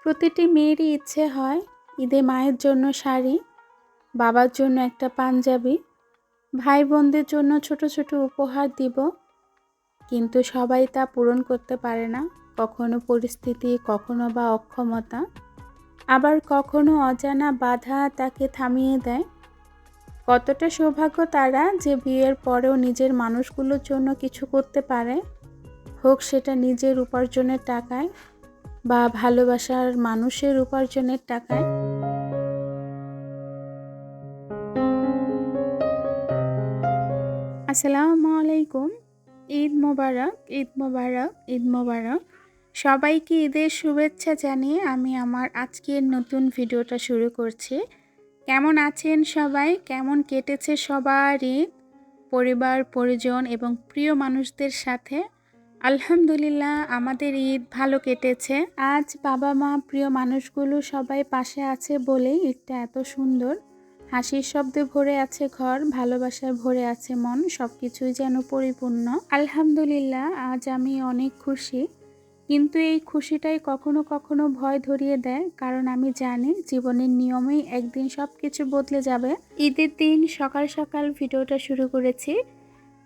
প্রতিটি মেয়েরই ইচ্ছে হয় ঈদে মায়ের জন্য শাড়ি, বাবার জন্য একটা পাঞ্জাবি, ভাই বোনদের জন্য ছোট ছোট উপহার দিব। কিন্তু সবাই তা পূরণ করতে পারে না। কখনো পরিস্থিতি, কখনো বা অক্ষমতা, আবার কখনো অজানা বাধা তাকে থামিয়ে দেয়। কতটা সৌভাগ্য তারা যে বিয়ের পরেও নিজের মানুষগুলোর জন্য কিছু করতে পারে, হোক সেটা নিজের উপার্জনের টাকায় বা ভালোবাসার মানুষের উপার্জনের টাকায়। আসসালামু আলাইকুম। ঈদ মোবারক, ঈদ মোবারক, ঈদ মোবারক। সবাইকে ঈদের শুভেচ্ছা জানিয়ে আমি আমার আজকের নতুন ভিডিওটা শুরু করছি। কেমন আছেন সবাই? কেমন কেটেছে সবার ঈদ? পরিবার, পরিজন এবং প্রিয় মানুষদের সাথে? আলহামদুলিল্লাহ, আমাদের ঈদ ভালো কেটেছে। আজ বাবা মা, প্রিয় মানুষগুলো সবাই পাশে আছে বলেই ঈদটা এত সুন্দর। হাসির শব্দে ভরে আছে ঘর, ভালোবাসায় ভরে আছে মন, সবকিছুই যেন পরিপূর্ণ। আলহামদুলিল্লাহ, আজ আমি অনেক খুশি। কিন্তু এই খুশিটাই কখনো কখনো ভয় ধরিয়ে দেয়, কারণ আমি জানি জীবনের নিয়মেই একদিন সবকিছু বদলে যাবে। ঈদের দিন সকাল সকাল ভিডিওটা শুরু করেছি।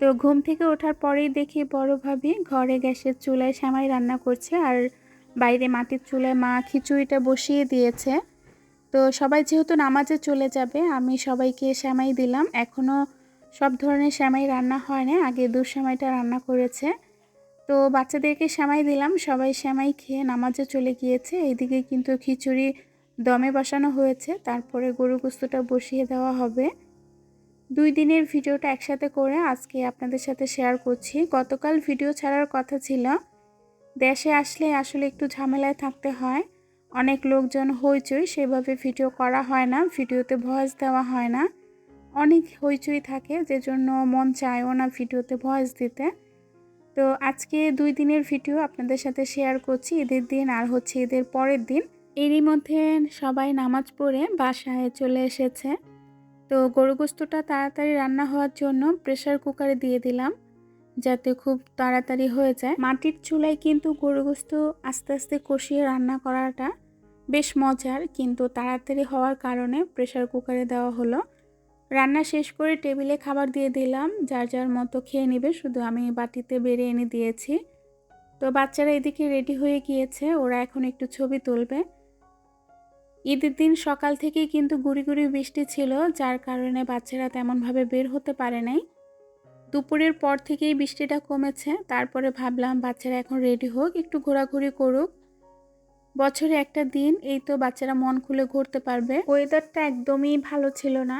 তো ঘুম থেকে ওঠার পরেই দেখি বড় ভাবি ঘরে গ্যাসের চুলায় সেমাই রান্না করছে, আর বাইরে মাটির চুলায় মা খিচুড়িটা বসিয়ে দিয়েছে। তো সবাই যেহেতু নামাজে চলে যাবে, আমি সবাইকে সেমাই দিলাম। এখনও সব ধরনের সেমাই রান্না হয় না, আগে দুধ সেমাইটা রান্না করেছে। তো বাচ্চাদেরকে সেমাই দিলাম, সবাই সেমাই খেয়ে নামাজে চলে গিয়েছে। এইদিকে কিন্তু খিচুড়ি দমে বসানো হয়েছে, তারপরে গরু গোশতটা বসিয়ে দেওয়া হবে। 2 দিনের ভিডিওটা একসাথে করে আজকে আপনাদের সাথে শেয়ার করছি। গতকাল ভিডিও ছাড়ার কথা ছিল। দেশে আসলে আসলে একটু ঝামেলায় থাকতে হয়, অনেক লোকজন হইচই, সেভাবে ভিডিও করা হয় না, ভিডিওতে ভয়েস দেওয়া হয় না, অনেক হইচই থাকে, যে জন্য মন চায়ও না ভিডিওতে ভয়েস দিতে। তো আজকে 2 দিনের ভিডিও আপনাদের সাথে শেয়ার করছি, ঈদের দিন আর হচ্ছে ঈদের পরের দিন। এরই মধ্যে সবাই নামাজ পড়ে বাসায় চলে এসেছে। তো গরু গোশতটা তাড়াতাড়ি রান্না হওয়ার জন্য প্রেসার কুকারে দিয়ে দিলাম, যাতে খুব তাড়াতাড়ি হয়ে যায়। মাটির চুলায় কিন্তু গরু গোশত আস্তে আস্তে কষিয়ে রান্না করাটা বেশ মজার, কিন্তু তাড়াতাড়ি হওয়ার কারণে প্রেসার কুকারে দেওয়া হলো। রান্না শেষ করে টেবিলে খাবার দিয়ে দিলাম, যার যার মতো খেয়ে নেবে, শুধু আমি বাটিতে বেড়ে এনে দিয়েছি। তো বাচ্চারা এদিকে রেডি হয়ে গিয়েছে, ওরা এখন একটু ছবি তুলবে। ঈদের দিন সকাল থেকেই কিন্তু গুঁড়ি গুঁড়ি বৃষ্টি ছিল, যার কারণে বাচ্চারা তেমনভাবে বের হতে পারে নাই। দুপুরের পর থেকেই বৃষ্টিটা কমেছে, তারপরে ভাবলাম বাচ্চারা এখন রেডি হোক, একটু ঘোরাঘুরি করুক। বছরে একটা দিন, এই তো বাচ্চারা মন খুলে ঘুরতে পারবে। ওয়েদারটা একদমই ভালো ছিল না,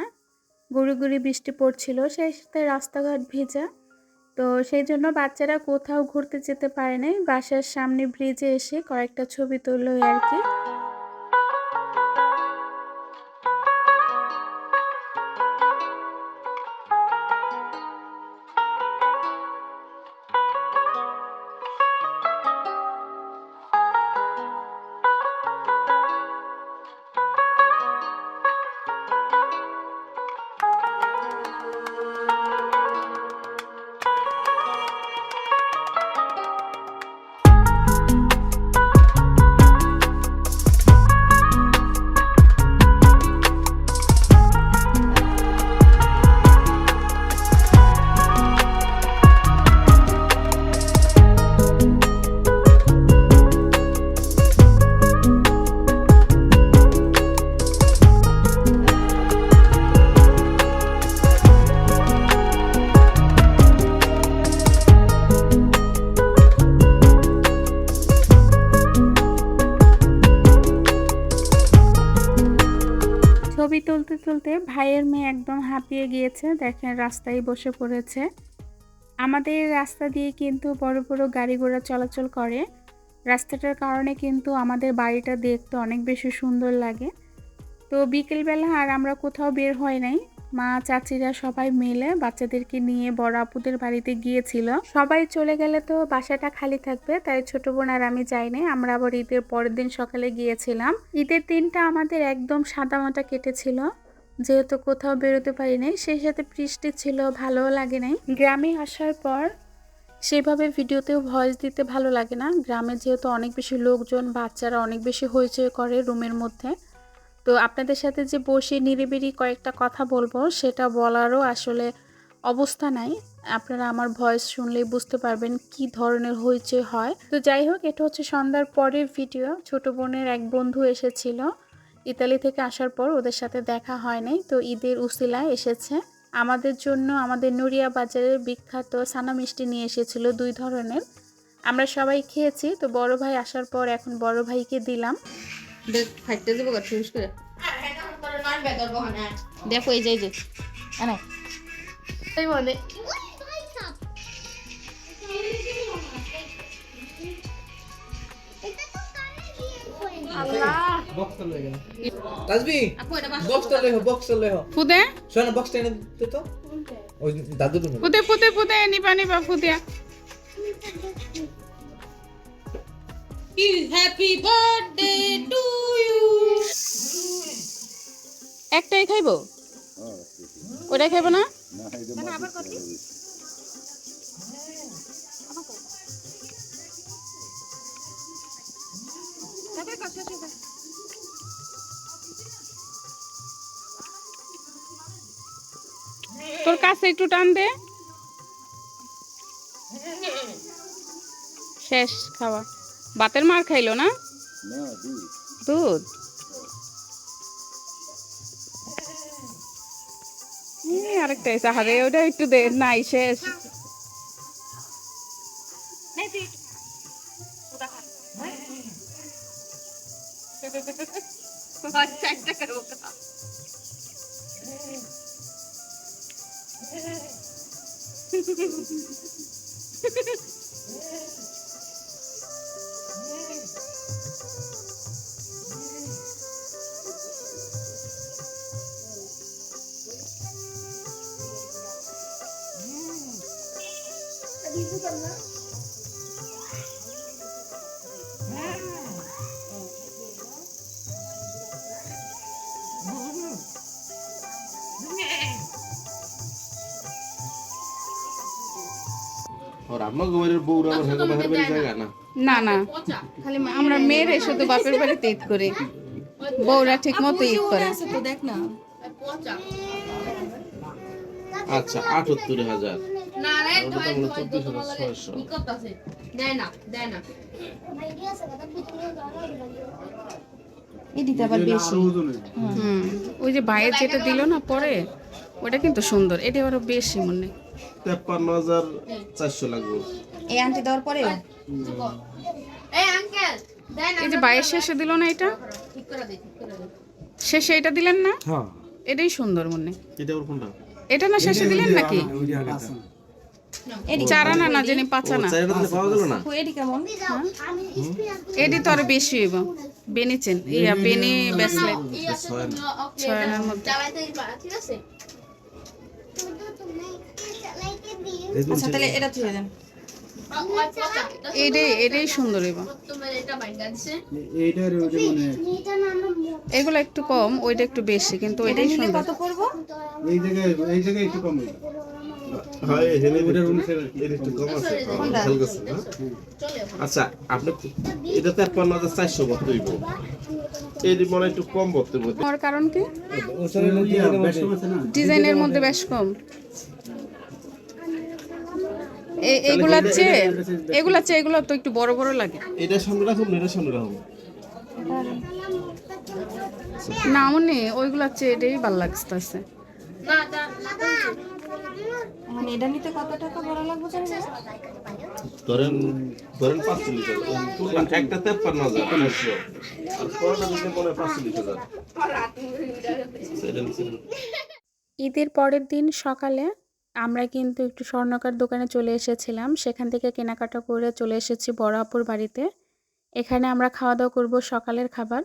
গুঁড়ি গুঁড়ি বৃষ্টি পড়ছিল, সেই সাথে রাস্তাঘাট ভেজা। তো সেই জন্য বাচ্চারা কোথাও ঘুরতে যেতে পারে নাই, বাসার সামনে ব্রিজে এসে কয়েকটা ছবি তুললো আর কি। ছবি তুলতে তুলতে ভাইয়ের মেয়ে একদম হাঁপিয়ে গিয়েছে, দেখেন রাস্তায় বসে পড়েছে। আমাদের রাস্তা দিয়ে কিন্তু বড় বড় গাড়ি ঘোড়া চলাচল করে, রাস্তাটার কারণে কিন্তু আমাদের বাড়িটা দেখতে অনেক বেশি সুন্দর লাগে। তো বিকেলবেলা আর আমরা কোথাও বের হয় নাই, মা চাচিরা সবাই মিলে বাচ্চাদেরকে নিয়ে বড় আপুদের বাড়িতে গিয়েছিল। সবাই চলে গেলে তো বাসাটা খালি থাকবে, তাই ছোট বোন আর আমি যাই নাই, আমরা আবার ঈদের পরের দিন সকালে গিয়েছিলাম। ঈদের দিনটা আমাদের একদম সাদামাটা কেটেছিল, যেহেতু কোথাও বেরোতে পারি নাই, সেই সাথে বৃষ্টি ছিল, ভালোও লাগে নাই। গ্রামে আসার পর সেভাবে ভিডিওতেও ভয়েস দিতে ভালো লাগে না। গ্রামে যেহেতু অনেক বেশি লোকজন, বাচ্চারা অনেক বেশি হইচই করে রুমের মধ্যে। তো আপনাদের সাথে যে বসে নিরিবিলি কয়েকটা কথা বলবো সেটা বলারও আসলে অবস্থা নাই। আপনারা আমার ভয়েস শুনলেই বুঝতে পারবেন কি ধরনের হইচই হয়। তো যাই হোক, এটা হচ্ছে সন্ধ্যার পরের ভিডিও। ছোট বোনের এক বন্ধু এসেছিল ইতালি থেকে আসার পর, ওদের সাথে দেখা হয় নাই, তো ঈদের উসিলায় এসেছে। আমাদের জন্য আমাদের নুরিয়া বাজারের বিখ্যাত সানা মিষ্টি নিয়ে এসেছিল 2 ধরনের। আমরা সবাই খেয়েছি। তো বড় ভাই আসার পর এখন বড় ভাইকে দিলাম। দেখো এই যে বলে একটাই খাইবো, ওটাই খাইবো না? তোর কাছে একটু টান দে। শেষ খাওয়া। বাতের মার খাইলো না? দুধ। আরেকটা এসে হারে, ওটা একটু দে। নাই, শেষ। না না, খালি আমরা মেয়েরা শুধু বাপের বাড়িতে ঈদ করি, বউরা ঠিক মতো ঈদ করে। দেখ না। আচ্ছা ৭৮,০০০। ওই যে ভাইয়ের যেটা দিল না পরে, ওটা কিন্তু সুন্দর। এটা আরো বেশি মনে। ৫৩,৪০০ লাগবে এই আন্টি দেওয়ার পরে। এই যে ভাইয়ের শেষে দিল না, এটা শেষে এটা দিলেন না? এটাই সুন্দর মনে। এটা না শেষে দিলেন নাকি? চারানা না জানি পাঁচানা। এটি তো আরো বেশি হইব। বেনিচেন ইয়া বেনি ব্রেসলেট 6 আনার মধ্যে। আচ্ছা তাহলে এটা তুলে দেন। এটাই সুন্দর হইব। এগুলো একটু কম, ওইটা একটু বেশি, কিন্তু ওইটাই সুন্দর। কত পড়বো? এই জায়গায় একটু কম হইব। আচ্ছা আপনি এটা ৫৩,৪০০ ভর্তি হইব। এই মনে একটু কম ভর্তি মধ্যে। ওর কারণ কি? ডিজাইনের মধ্যে বেশ কম। এগুলার চেয়ে এগুলো তো একটু বড় বড় লাগে। এটা সামনে রাখুন, এটা সামনে রাখুন। না মনে ওইগুলার চেয়ে এটাই ভালো লাগতেছে। এটা নিতে কত টাকা বড় লাগবে জানেন? ধরেন ৪৫,০০০। একটা ৫৩,০০০ আর পরটা দিতে পড়ে ৪৫,০০০। ঈদের পরের দিন সকালে আমরা কিন্তু একটু স্বর্ণকার দোকানে চলে এসেছিলাম। সেখান থেকে কেনাকাটা করে চলে এসেছি বড় আপুর বাড়িতে। এখানে আমরা খাওয়া দাওয়া করব সকালের খাবার,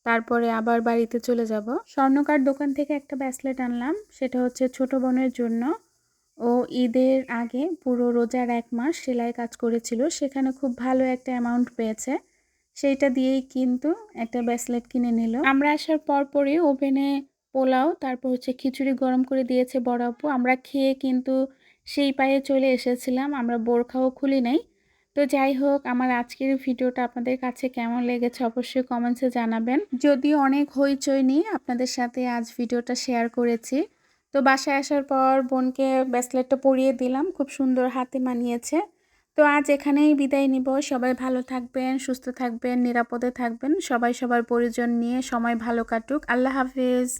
তারপরে আবার বাড়িতে চলে যাব। স্বর্ণকার দোকান থেকে একটা ব্রেসলেট আনলাম, সেটা হচ্ছে ছোট বোনের জন্য। ও ঈদের আগে পুরো রোজার 1 মাস সেলাই কাজ করেছিল, সেখানে খুব ভালো একটা অ্যামাউন্ট পেয়েছে, সেইটা দিয়েই কিন্তু একটা ব্রেসলেট কিনে নিল। আমরা আসার পরই ওভেনে পোলাও, তারপর হচ্ছে খিচুড়ি গরম করে দিয়েছে বড় আপু। আমরা খেয়ে কিন্তু সেই পায়ে চলে এসেছিলাম, আমরা বোরখাও খুলি নাই। তো যাই হোক, আমার আজকের ভিডিওটা আপনাদের কাছে কেমন লেগেছে অবশ্যই কমেন্টসে জানাবেন। যদিও অনেক হইচই নিয়ে আপনাদের সাথে আজ ভিডিওটা শেয়ার করেছি। তো বাসায় আসার পর বোনকে ব্রেসলেটটা পরিয়ে দিলাম, খুব সুন্দর হাতে মানিয়েছে। তো আজ এখানেই বিদায় নিব। সবাই ভালো থাকবেন, সুস্থ থাকবেন, নিরাপদে থাকবেন। সবাই সবার পরিজন নিয়ে সময় ভালো কাটুক। আল্লাহ হাফেজ।